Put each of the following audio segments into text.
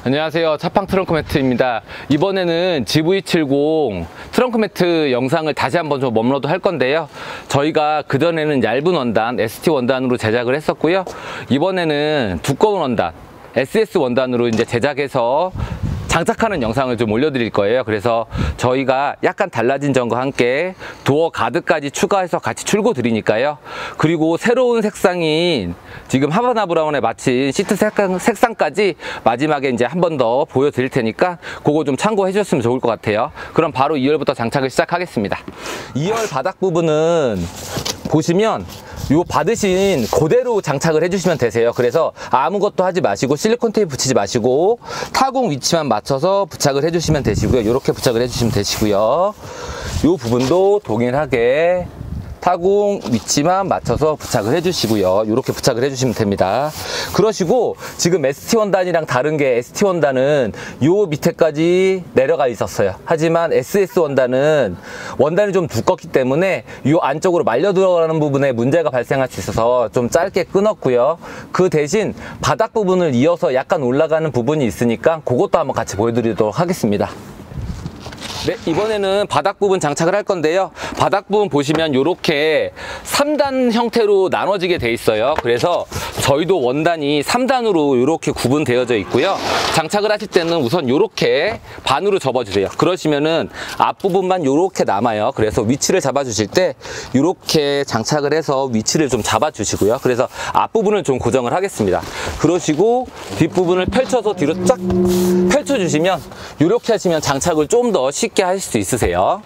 안녕하세요, 차팡 트렁크 매트입니다. 이번에는 GV70 트렁크 매트 영상을 다시 한번 좀 업로드 할 건데요, 저희가 그전에는 얇은 원단 ST 원단으로 제작을 했었고요, 이번에는 두꺼운 원단 SS 원단으로 이제 제작해서 장착하는 영상을 좀 올려드릴 거예요. 그래서 저희가 약간 달라진 점과 함께 도어 가드까지 추가해서 같이 출고 드리니까요. 그리고 새로운 색상인 지금 하바나 브라운에 맞춘 시트 색상까지 마지막에 이제 한 번 더 보여드릴 테니까 그거 좀 참고해 주셨으면 좋을 것 같아요. 그럼 바로 2열부터 장착을 시작하겠습니다. 2열 바닥 부분은 보시면 요 받으신 그대로 장착을 해주시면 되세요. 그래서 아무것도 하지 마시고 실리콘 테이프 붙이지 마시고 타공 위치만 맞춰서 부착을 해주시면 되시고요. 이렇게 부착을 해주시면 되시고요. 요 부분도 동일하게 타공 위치만 맞춰서 부착을 해주시고요. 이렇게 부착을 해주시면 됩니다. 그러시고 지금 ST 원단이랑 다른 게 ST 원단은 요 밑에까지 내려가 있었어요. 하지만 SS 원단은 원단이 좀 두껍기 때문에 요 안쪽으로 말려 들어가는 부분에 문제가 발생할 수 있어서 좀 짧게 끊었고요. 그 대신 바닥 부분을 이어서 약간 올라가는 부분이 있으니까 그것도 한번 같이 보여드리도록 하겠습니다. 네, 이번에는 바닥 부분 장착을 할 건데요, 바닥 부분 보시면 이렇게 3단 형태로 나눠지게 돼 있어요. 그래서 저희도 원단이 3단으로 이렇게 구분되어져 있고요, 장착을 하실 때는 우선 이렇게 반으로 접어주세요. 그러시면은 앞부분만 이렇게 남아요. 그래서 위치를 잡아 주실 때 이렇게 장착을 해서 위치를 좀 잡아 주시고요. 그래서 앞부분을 좀 고정을 하겠습니다. 그러시고 뒷부분을 펼쳐서 뒤로 쫙 펼쳐 주시면 이렇게 하시면 장착을 좀 더 쉽게 하실 수 있으세요.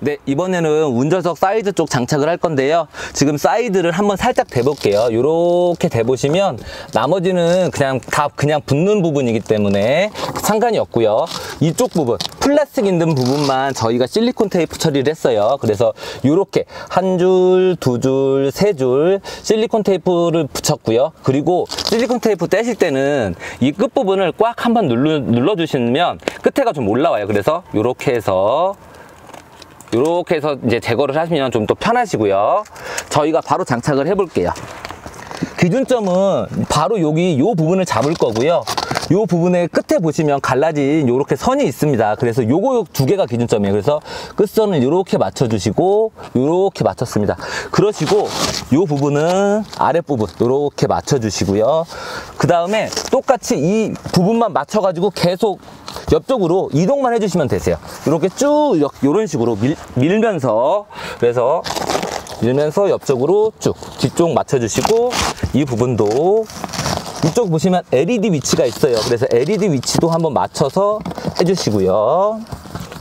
네, 이번에는 운전석 사이드 쪽 장착을 할 건데요, 지금 사이드를 한번 살짝 대볼게요. 이렇게 대보시면 나머지는 그냥 붙는 부분이기 때문에 상관이 없고요, 이쪽 부분 플라스틱 있는 부분만 저희가 실리콘 테이프 처리를 했어요. 그래서 이렇게 한 줄, 두 줄, 세 줄 실리콘 테이프를 붙였고요. 그리고 실리콘 테이프 떼실 때는 이 끝부분을 꽉 한번 눌러주시면 끝에가 좀 올라와요. 그래서 이렇게 해서 이제 제거를 하시면 좀 더 편하시고요. 저희가 바로 장착을 해 볼게요. 기준점은 바로 여기 요 부분을 잡을 거고요, 요 부분의 끝에 보시면 갈라진 요렇게 선이 있습니다. 그래서 요거 두 개가 기준점이에요. 그래서 끝선을 요렇게 맞춰주시고 요렇게 맞췄습니다. 그러시고 요 부분은 아랫부분 요렇게 맞춰주시고요. 그 다음에 똑같이 이 부분만 맞춰가지고 계속 옆쪽으로 이동만 해주시면 되세요. 이렇게 쭉 이런 식으로 밀면서, 그래서 밀면서 옆쪽으로 쭉 뒤쪽 맞춰주시고, 이 부분도 이쪽 보시면 LED 위치가 있어요. 그래서 LED 위치도 한번 맞춰서 해주시고요.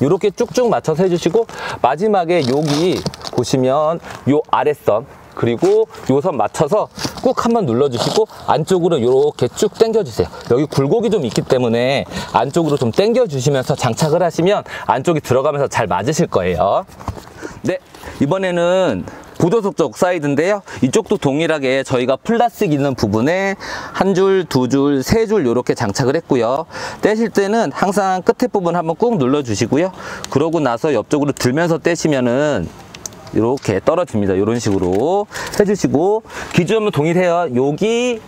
이렇게 쭉쭉 맞춰서 해주시고, 마지막에 여기 보시면 요 아랫선 그리고 요 선 맞춰서 꾹 한번 눌러주시고 안쪽으로 이렇게 쭉 당겨주세요. 여기 굴곡이 좀 있기 때문에 안쪽으로 좀 당겨주시면서 장착을 하시면 안쪽이 들어가면서 잘 맞으실 거예요. 네, 이번에는 보조석 쪽 사이드인데요, 이쪽도 동일하게 저희가 플라스틱 있는 부분에 한 줄, 두 줄, 세 줄 이렇게 장착을 했고요. 떼실 때는 항상 끝에 부분 한번 꾹 눌러주시고요. 그러고 나서 옆쪽으로 들면서 떼시면은 이렇게 떨어집니다. 이런 식으로 해주시고, 기준은 동일해요. 여기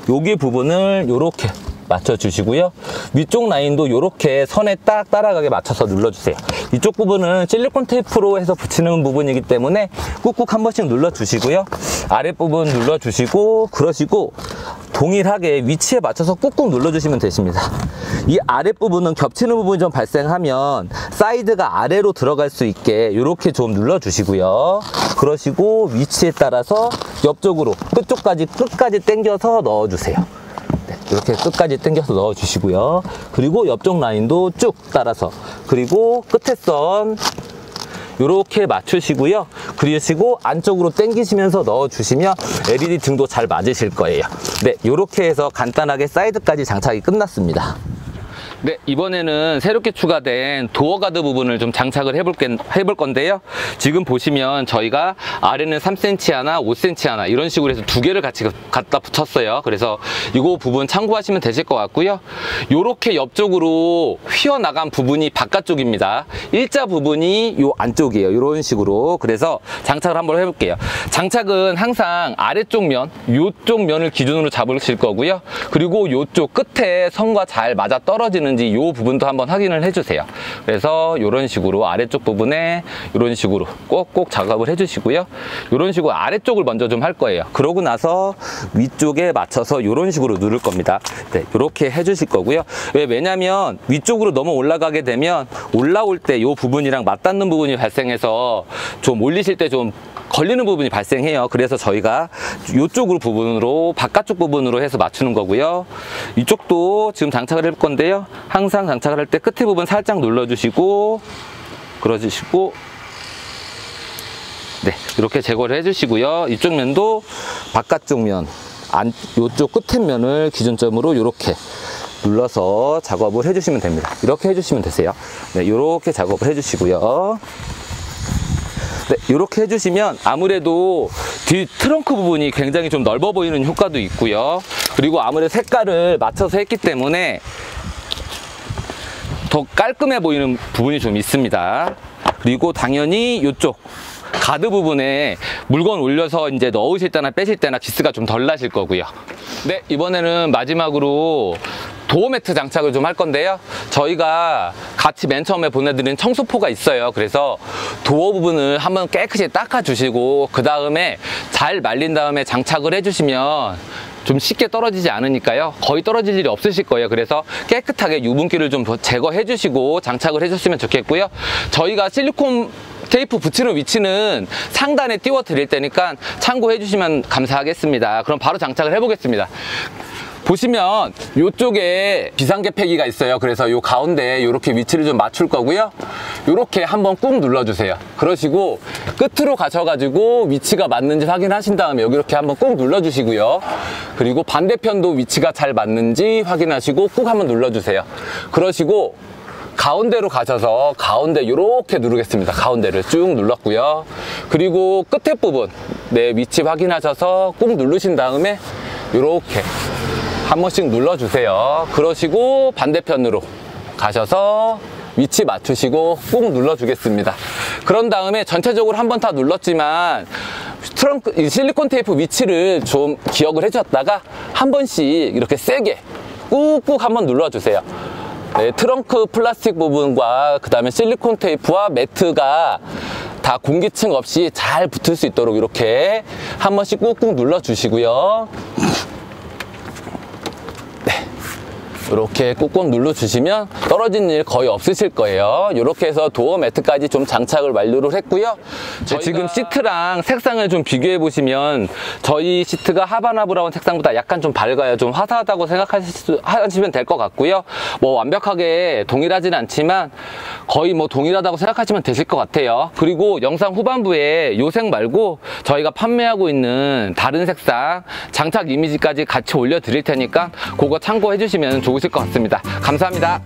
여기 부분을 이렇게 맞춰주시고요. 위쪽 라인도 이렇게 선에 딱 따라가게 맞춰서 눌러주세요. 이쪽 부분은 실리콘 테이프로 해서 붙이는 부분이기 때문에 꾹꾹 한 번씩 눌러주시고요. 아랫부분 눌러주시고, 그러시고 동일하게 위치에 맞춰서 꾹꾹 눌러주시면 되십니다. 이 아랫부분은 겹치는 부분이 좀 발생하면 사이드가 아래로 들어갈 수 있게 이렇게 좀 눌러주시고요. 그러시고 위치에 따라서 옆쪽으로 끝까지 당겨서 넣어주세요. 이렇게 끝까지 당겨서 넣어주시고요. 그리고 옆쪽 라인도 쭉 따라서, 그리고 끝에 선 이렇게 맞추시고요. 그리고 안쪽으로 당기시면서 넣어주시면 LED 등도 잘 맞으실 거예요. 네, 이렇게 해서 간단하게 사이드까지 장착이 끝났습니다. 네, 이번에는 새롭게 추가된 도어 가드 부분을 좀 장착을 해볼 건데요. 지금 보시면 저희가 아래는 3cm 하나, 5cm 하나 이런 식으로 해서 두 개를 같이 갖다 붙였어요. 그래서 이거 부분 참고하시면 되실 것 같고요. 요렇게 옆쪽으로 휘어나간 부분이 바깥쪽입니다. 일자 부분이 요 안쪽이에요. 이런 식으로. 그래서 장착을 한번 해볼게요. 장착은 항상 아래쪽 면, 요쪽 면을 기준으로 잡으실 거고요. 그리고 요쪽 끝에 선과 잘 맞아 떨어지는 이 부분도 한번 확인을 해주세요. 그래서 이런 식으로 아래쪽 부분에 이런 식으로 꼭꼭 작업을 해주시고요. 이런 식으로 아래쪽을 먼저 좀 할 거예요. 그러고 나서 위쪽에 맞춰서 이런 식으로 누를 겁니다. 네, 이렇게 해주실 거고요. 왜냐면 위쪽으로 너무 올라가게 되면 올라올 때 이 부분이랑 맞닿는 부분이 발생해서 좀 올리실 때 좀 걸리는 부분이 발생해요. 그래서 저희가 이쪽으로 부분으로 바깥쪽 부분으로 해서 맞추는 거고요. 이쪽도 지금 장착을 할 건데요. 항상 장착을 할 때 끝에 부분 살짝 눌러주시고 그러주시고 네, 이렇게 제거를 해주시고요. 이쪽 면도 바깥쪽 면, 이쪽 끝에 면을 기준점으로 이렇게 눌러서 작업을 해주시면 됩니다. 이렇게 해주시면 되세요. 네, 이렇게 작업을 해주시고요. 네, 이렇게 해주시면 아무래도 뒤 트렁크 부분이 굉장히 좀 넓어 보이는 효과도 있고요. 그리고 아무래도 색깔을 맞춰서 했기 때문에 더 깔끔해 보이는 부분이 좀 있습니다. 그리고 당연히 이쪽 가드 부분에 물건 올려서 이제 넣으실 때나 빼실 때나 기스가 좀 덜 나실 거고요. 네, 이번에는 마지막으로 도어 매트 장착을 좀 할 건데요. 저희가 같이 맨 처음에 보내드린 청소포가 있어요. 그래서 도어 부분을 한번 깨끗이 닦아주시고 그 다음에 잘 말린 다음에 장착을 해주시면 좀 쉽게 떨어지지 않으니까요. 거의 떨어질 일이 없으실 거예요. 그래서 깨끗하게 유분기를 좀 제거해 주시고 장착을 해줬으면 좋겠고요. 저희가 실리콘 테이프 붙이는 위치는 상단에 띄워 드릴 테니까 참고해 주시면 감사하겠습니다. 그럼 바로 장착을 해 보겠습니다. 보시면 이쪽에 비상계 패기가 있어요. 그래서 이 가운데 이렇게 위치를 좀 맞출 거고요. 이렇게 한번 꾹 눌러주세요. 그러시고 끝으로 가셔가지고 위치가 맞는지 확인하신 다음에 여기 이렇게 한번 꾹 눌러주시고요. 그리고 반대편도 위치가 잘 맞는지 확인하시고 꾹 한번 눌러주세요. 그러시고 가운데로 가셔서 가운데 이렇게 누르겠습니다. 가운데를 쭉 눌렀고요. 그리고 끝에 부분 위치 확인하셔서 꾹 누르신 다음에 이렇게 한 번씩 눌러주세요. 그러시고 반대편으로 가셔서 위치 맞추시고 꾹 눌러주겠습니다. 그런 다음에 전체적으로 한 번 다 눌렀지만 트렁크 실리콘 테이프 위치를 좀 기억을 해주셨다가 한 번씩 이렇게 세게 꾹꾹 한번 눌러주세요. 네, 트렁크 플라스틱 부분과 그 다음에 실리콘 테이프와 매트가 다 공기층 없이 잘 붙을 수 있도록 이렇게 한 번씩 꾹꾹 눌러주시고요. 이렇게 꾹꾹 눌러주시면 떨어지는 일 거의 없으실 거예요. 이렇게 해서 도어 매트까지 좀 장착을 완료를 했고요. 지금 시트랑 색상을 좀 비교해 보시면 저희 시트가 하바나 브라운 색상보다 약간 좀 밝아요. 좀 화사하다고 생각하시면 될 것 같고요. 뭐 완벽하게 동일하지는 않지만 거의 뭐 동일하다고 생각하시면 되실 것 같아요. 그리고 영상 후반부에 요 색 말고 저희가 판매하고 있는 다른 색상 장착 이미지까지 같이 올려 드릴 테니까 그거 참고해 주시면 좋으실 것 같습니다. 감사합니다.